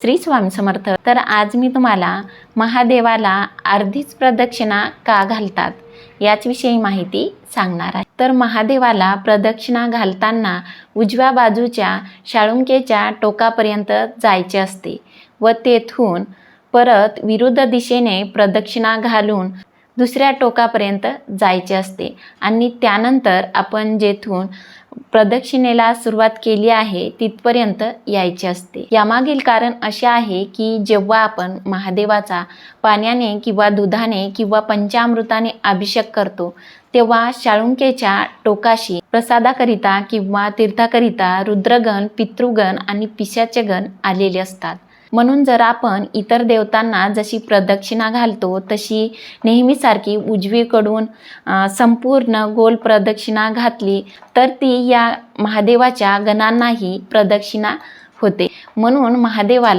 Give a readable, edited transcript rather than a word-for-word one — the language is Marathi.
श्री स्वामी समर्थ. तर आज मी तुम्हाला महादेवाला अर्धीच प्रदक्षिणा का घालतात याचविषयी माहिती सांगणार आहे. तर महादेवाला प्रदक्षिणा घालताना उजव्या बाजूच्या शाळुंकेच्या टोकापर्यंत जायचे असते व तेथून परत विरुद्ध दिशेने प्रदक्षिणा घालून दुसऱ्या टोकापर्यंत जायचे असते आणि त्यानंतर आपण जेथून प्रदक्षिणेला सुरुवात केली आहे तिथपर्यंत यायचे असते. यामागील कारण असे आहे की जेव्हा आपण महादेवाचा पाण्याने किंवा दुधाने किंवा पंचामृताने अभिषेक करतो तेव्हा शाळुंकेच्या टोकाशी प्रसादाकरिता किंवा तीर्थाकरिता रुद्रगण, पितृगण आणि पिशाचगण आलेले असतात. म्हणून जर आपण इतर देवतांना जशी प्रदक्षिणा घालतो तशी नेहमीसारखी उजवीकडून संपूर्ण गोल प्रदक्षिणा घातली तर ती या महादेवाच्या गणांनाही प्रदक्षिणा होते. म्हणून महादेवाला